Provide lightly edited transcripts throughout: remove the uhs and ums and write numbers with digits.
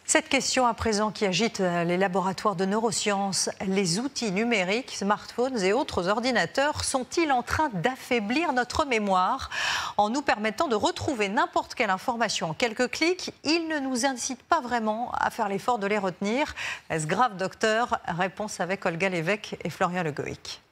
Cette question à présent qui agite les laboratoires de neurosciences, les outils numériques, smartphones et autres ordinateurs sont-ils en train d'affaiblir notre mémoire en nous permettant de retrouver n'importe quelle information en quelques clics? Ils ne nous incitent pas vraiment à faire l'effort de les retenir. Est-ce grave, docteur? Réponse avec Olga Lévesque et Florian Le Goïc.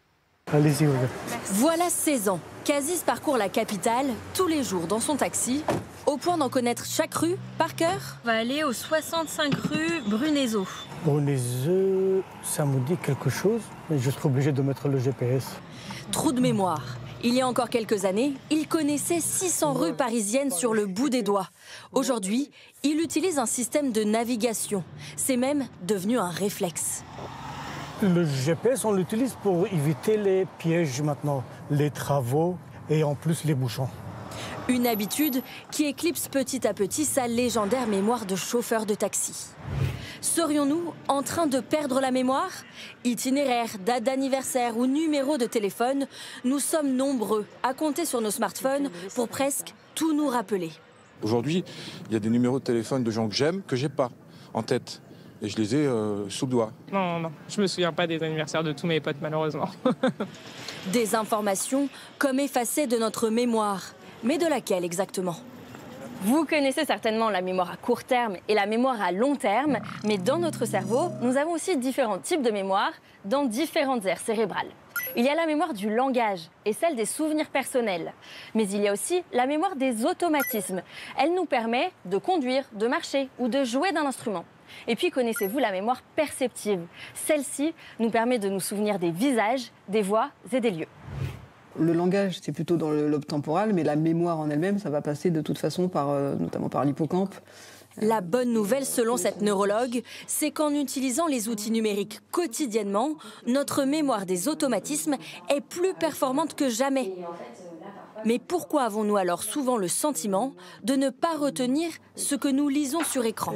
Allez-y, Olga. Voilà 16 ans qu'Aziz parcourt la capitale tous les jours dans son taxi, au point d'en connaître chaque rue par cœur. On va aller au 65 rue Bruneseau. Bruneseau, ça me dit quelque chose, mais je serai obligé de mettre le GPS. Trou de mémoire. Il y a encore quelques années, il connaissait 600 rues parisiennes sur le bout des doigts. Aujourd'hui, il utilise un système de navigation. C'est même devenu un réflexe. Le GPS, on l'utilise pour éviter les pièges maintenant, les travaux et en plus les bouchons. Une habitude qui éclipse petit à petit sa légendaire mémoire de chauffeur de taxi. Serions-nous en train de perdre la mémoire? Itinéraire, date d'anniversaire ou numéro de téléphone, nous sommes nombreux à compter sur nos smartphones pour presque tout nous rappeler. Aujourd'hui, il y a des numéros de téléphone de gens que j'aime, que j'ai pas en tête. Et je les ai sous le doigt. Non, je me souviens pas des anniversaires de tous mes potes, malheureusement. Des informations comme effacées de notre mémoire. Mais de laquelle exactement? Vous connaissez certainement la mémoire à court terme et la mémoire à long terme, mais dans notre cerveau, nous avons aussi différents types de mémoire dans différentes aires cérébrales. Il y a la mémoire du langage et celle des souvenirs personnels. Mais il y a aussi la mémoire des automatismes. Elle nous permet de conduire, de marcher ou de jouer d'un instrument. Et puis connaissez-vous la mémoire perceptive? Celle-ci nous permet de nous souvenir des visages, des voix et des lieux. Le langage, c'est plutôt dans le lobe temporal, mais la mémoire en elle-même, ça va passer de toute façon notamment par l'hippocampe. La bonne nouvelle, selon cette neurologue, c'est qu'en utilisant les outils numériques quotidiennement, notre mémoire des automatismes est plus performante que jamais. Mais pourquoi avons-nous alors souvent le sentiment de ne pas retenir ce que nous lisons sur écran?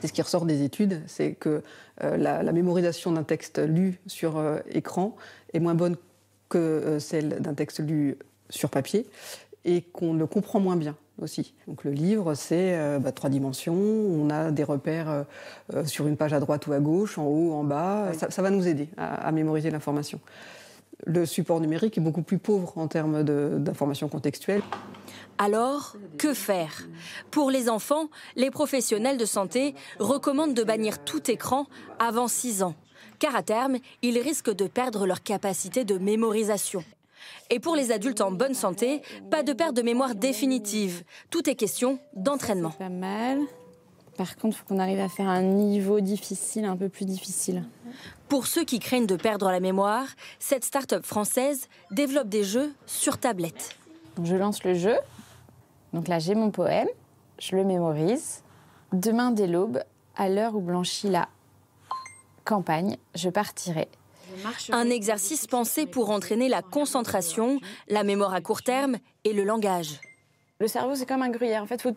C'est ce qui ressort des études, c'est que la mémorisation d'un texte lu sur écran est moins bonne que celle d'un texte lu sur papier et qu'on le comprend moins bien aussi. Donc le livre, c'est 3 dimensions, on a des repères sur une page à droite ou à gauche, en haut, en bas, ça va nous aider à mémoriser l'information. Le support numérique est beaucoup plus pauvre en termes d'informations contextuelles. Alors, que faire? Pour les enfants, les professionnels de santé recommandent de bannir tout écran avant 6 ans, car à terme, ils risquent de perdre leur capacité de mémorisation. Et pour les adultes en bonne santé, pas de perte de mémoire définitive. Tout est question d'entraînement. Pas mal. Par contre, il faut qu'on arrive à faire un niveau difficile, un peu plus difficile. Pour ceux qui craignent de perdre la mémoire, cette start-up française développe des jeux sur tablette. Donc, je lance le jeu. Donc là, j'ai mon poème. Je le mémorise. Demain dès l'aube, à l'heure où blanchit la campagne, je partirai. Un exercice pensé pour entraîner la concentration, la mémoire à court terme et le langage. Le cerveau, c'est comme un gruyère. En fait, faut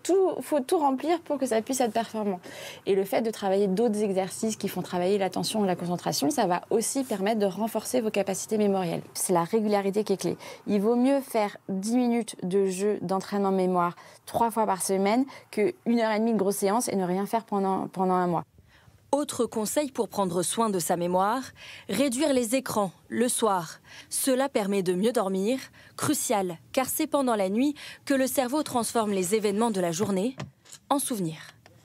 tout remplir pour que ça puisse être performant. Et le fait de travailler d'autres exercices qui font travailler l'attention et la concentration, ça va aussi permettre de renforcer vos capacités mémorielles. C'est la régularité qui est clé. Il vaut mieux faire 10 minutes de jeu d'entraînement mémoire 3 fois par semaine que 1h30 de grosse séance et ne rien faire pendant un mois. Autre conseil pour prendre soin de sa mémoire, réduire les écrans le soir. Cela permet de mieux dormir, crucial, car c'est pendant la nuit que le cerveau transforme les événements de la journée en souvenirs.